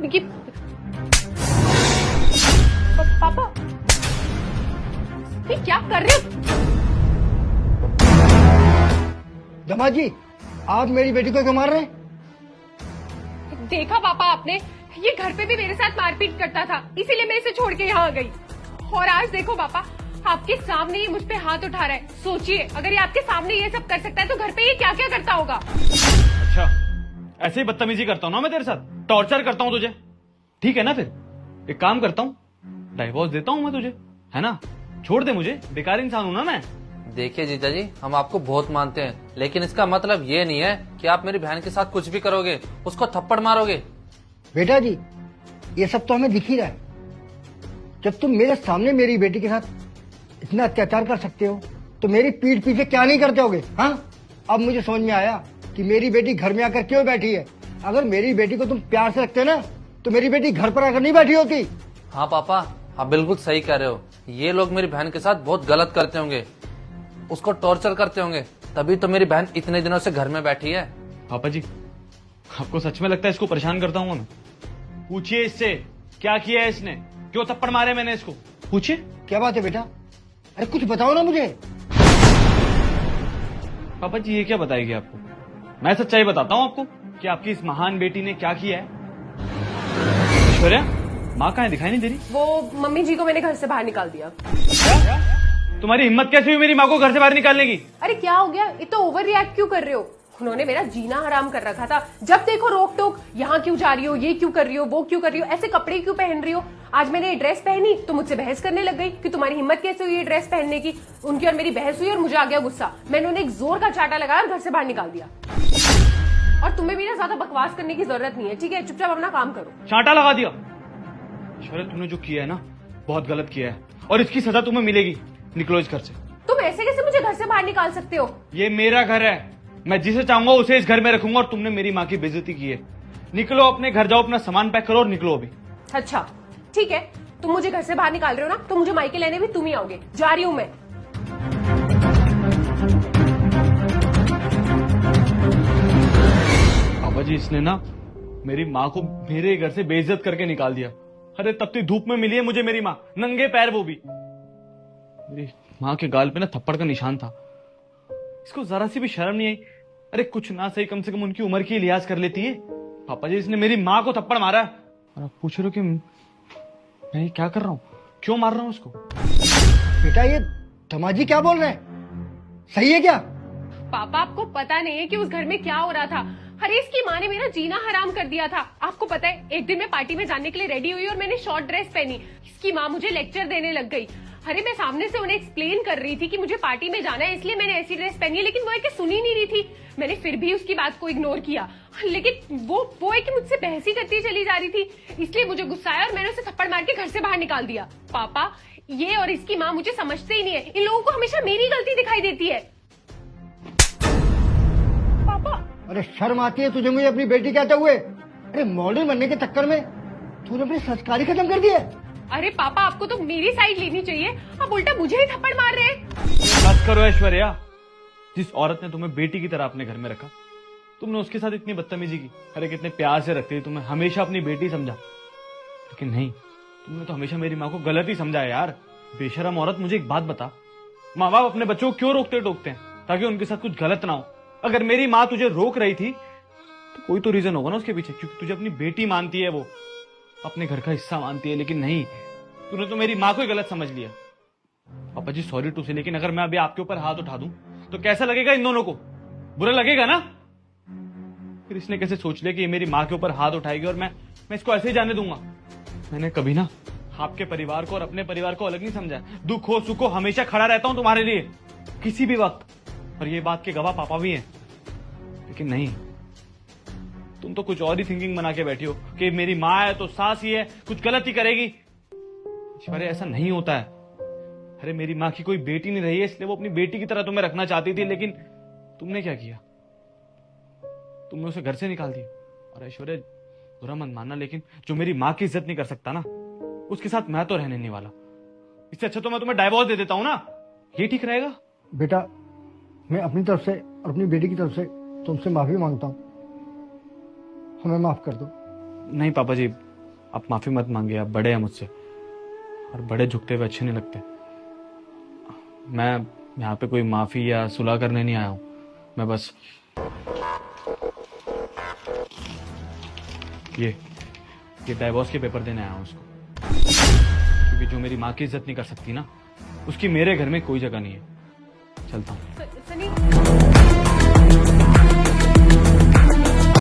निकी, पापा ये क्या कर रहे हो? दमाजी, आप मेरी बेटी को क्यों मार रहे हैं? देखा पापा आपने, ये घर पे भी मेरे साथ मारपीट करता था, इसीलिए मैं इसे छोड़ के यहाँ आ गई। और आज देखो पापा, आपके सामने ये मुझ पे हाथ उठा रहा है। सोचिए, अगर ये आपके सामने ये सब कर सकता है तो घर पे ये क्या क्या करता होगा। अच्छा, ऐसे ही बदतमीजी करता हूँ ना मैं तेरे साथ, टॉर्चर करता हूँ तुझे। ठीक है ना, फिर एक काम करता हूँ, डाइवोर्स देता हूँ मैं तुझे, है ना? छोड़ दे मुझे, बेकार इंसान हूं ना मैं। देखिए जीजा जी, हम आपको बहुत मानते हैं, लेकिन इसका मतलब ये नहीं है कि आप मेरी बहन के साथ कुछ भी करोगे, उसको थप्पड़ मारोगे। बेटा जी, ये सब तो हमें दिख ही रहा है। जब तुम मेरे सामने मेरी बेटी के साथ इतना अत्याचार कर सकते हो तो मेरी पीठ पीछे क्या नहीं करते होगे? हाँ, अब मुझे समझ में आया कि मेरी बेटी घर में आकर क्यों बैठी है। अगर मेरी बेटी को तुम प्यार से रखते ना तो मेरी बेटी घर पर आकर नहीं बैठी होती। हाँ पापा, आप बिल्कुल सही कह रहे हो। ये लोग मेरी बहन के साथ बहुत गलत करते होंगे, उसको टॉर्चर करते होंगे, तभी तो मेरी बहन इतने दिनों से घर में बैठी है। पापा जी, आपको सच में लगता है इसको परेशान करता हूँ मैं? पूछिए इससे, क्या किया है इसने, क्यों थप्पड़ मारे मैंने इसको, पूछिए। क्या बात है बेटा? अरे कुछ बताओ ना मुझे। पापा जी, ये क्या बताएगी आपको? मैं सच्चाई बताता हूँ आपको कि आपकी इस महान बेटी ने क्या किया है। ऐश्वर्या, माँ कहाँ है, दिखाई नहीं दे रही? वो मम्मी जी को मैंने घर से बाहर निकाल दिया। तुम्हारी हिम्मत कैसे हुई मेरी माँ को घर से बाहर निकालने की? अरे क्या हो गया, इतना ओवर रिएक्ट क्यों कर रहे हो? उन्होंने मेरा जीना हराम कर रखा था। जब देखो रोक टोक, यहाँ क्यों जा रही हो, ये क्यों कर रही हो, वो क्यों कर रही हो, ऐसे कपड़े क्यों पहन रही हो। आज मैंने ये ड्रेस पहनी तो मुझसे बहस करने लग गई कि तुम्हारी हिम्मत कैसे हुई ये ड्रेस पहनने की। उनकी और मेरी बहस हुई और मुझे आ गया गुस्सा। मैंने उन्हें एक जोर का चाटा लगाया और घर से बाहर निकाल दिया। और तुम्हें भी ना ज्यादा बकवास करने की जरूरत नहीं है, ठीक है? चुपचाप अपना काम करो। चांटा लगा दिया। ऐश्वर्या, तुमने जो किया है ना, बहुत गलत किया है और इसकी सजा तुम्हें मिलेगी। निकलो इस घर से। तुम ऐसे कैसे मुझे घर से बाहर निकाल सकते हो? ये मेरा घर है, मैं जिसे चाहूंगा उसे इस घर में रखूंगा और तुमने मेरी माँ की बेइज्जती की है। निकलो, अपने घर जाओ, अपना सामान पैक करो और निकलो अभी। अच्छा ठीक है, तुम मुझे घर से बाहर निकाल रहे हो ना, तो मुझे मायके लेने भी तुम ही आओगे। जा रही हूं मैं। पापा जी, इसने ना मेरी माँ को मेरे घर से बेइज्जत करके निकाल दिया। अरे तपती धूप में मिली है मुझे मेरी माँ, नंगे पैर, वो भी। मेरी माँ के गाल पे ना थप्पड़ का निशान था। इसको जरा सी भी शर्म नहीं आई। अरे कुछ ना सही, कम से कम उनकी उम्र की लिहाज कर लेती है। पापा जी, इसने मेरी माँ को थप्पड़ मारा है और आप पूछ रहे हो कि मैं ये क्या कर रहा हूँ, क्यों मार रहा हूँ उसको? बेटा, ये दमाजी क्या बोल रहे हैं? सही है क्या? पापा, आपको पता नहीं है कि उस घर में क्या हो रहा था। अरे इसकी माँ ने मेरा जीना हराम कर दिया था। आपको पता है, एक दिन मैं पार्टी में जाने के लिए रेडी हुई और मैंने शॉर्ट ड्रेस पहनी। इसकी माँ मुझे लेक्चर देने लग गई। अरे मैं सामने से उन्हें एक्सप्लेन कर रही थी कि मुझे पार्टी में जाना है, इसलिए मैंने ऐसी ड्रेस पहनी है, लेकिन वो है कि सुनी नहीं रही थी। मैंने फिर भी उसकी बात को इग्नोर किया, लेकिन वो है कि मुझसे बहस ही करती चली जा रही थी। इसलिए मुझे गुस्सा आया और मैंने उसे थप्पड़ मार के घर से बाहर निकाल दिया। पापा, ये और इसकी माँ मुझे समझते ही नहीं है। इन लोगों को हमेशा मेरी गलती दिखाई देती है। पापा, अरे शर्म आती है तुझे मुझे अपनी बेटी कहते हुए? अरे मॉडल बनने के चक्कर में तूने अपनी संस्कारी खत्म कर दिए। अरे पापा, आपको तो मेरी साइड लेनी चाहिए, आप उल्टा मुझे ही थप्पड़ मार रहे हैं। बस करो ऐश्वर्या। जिस औरत ने तुम्हें बेटी की तरह अपने घर में रखा, तुमने उसके साथ इतनी बदतमीजी की। अरे कितने प्यार से रखती थी, तुम्हें हमेशा अपनी बेटी समझा, लेकिन नहीं, तुमने तो हमेशा मेरी माँ को गलत ही समझा है यार। बेशरम औरत, मुझे एक बात बता, माँ बाप अपने बच्चों को क्यों रोकते टोकते हैं? ताकि उनके साथ कुछ गलत ना हो। अगर मेरी माँ तुझे रोक रही थी तो कोई तो रीजन होगा ना उसके पीछे, क्योंकि तुझे अपनी बेटी मानती है, वो अपने घर का हिस्सा मानती है। लेकिन नहीं, तूने तो मेरी माँ को ही गलत समझ लिया। पापा जी, सॉरी टू से, लेकिन अगर मैं अभी आपके ऊपर हाथ उठा दूं तो कैसा लगेगा इन दोनों को? बुरा लगेगा ना? फिर इसने कैसे सोच लिया कि ये मेरी माँ के ऊपर हाथ उठाएगी और मैं इसको ऐसे ही जाने दूंगा? मैंने कभी ना आपके परिवार को और अपने परिवार को अलग नहीं समझा। दुख हो सुख हो हमेशा खड़ा रहता हूं तुम्हारे लिए, किसी भी वक्त, और ये बात के गवाह पापा भी हैं। लेकिन नहीं, तुम तो कुछ और ही थिंकिंग बना के बैठी हो कि मेरी माँ है तो सास ही है, कुछ गलत ही करेगी। अरे ऐसा नहीं होता है। अरे मेरी माँ की कोई बेटी नहीं रही है, इसलिए वो अपनी बेटी की तरह तुम्हें रखना चाहती थी, लेकिन तुमने क्या किया? तुमने उसे घर से निकाल दिया। और ऐश्वर्या, बुरा मत मानना, लेकिन जो मेरी माँ की इज्जत नहीं कर सकता ना, उसके साथ मैं तो रहने नहीं वाला। इससे अच्छा तो मैं तुम्हें डाइवोर्स दे देता हूं ना, ये ठीक रहेगा। बेटा, मैं अपनी तरफ से और अपनी बेटी की तरफ से तुमसे माफी मांगता हूँ, हमें माफ कर दो। नहीं पापा जी, आप माफी मत मांगिए, आप बड़े हैं मुझसे और बड़े झुकते हुए अच्छे नहीं लगते। मैं यहाँ पे कोई माफी या सुलह करने नहीं आया हूँ, मैं बस ये डाइवोर्स के पेपर देने आया हूँ उसको, क्योंकि जो मेरी माँ की इज्जत नहीं कर सकती ना, उसकी मेरे घर में कोई जगह नहीं है। चलता हूँ। सनी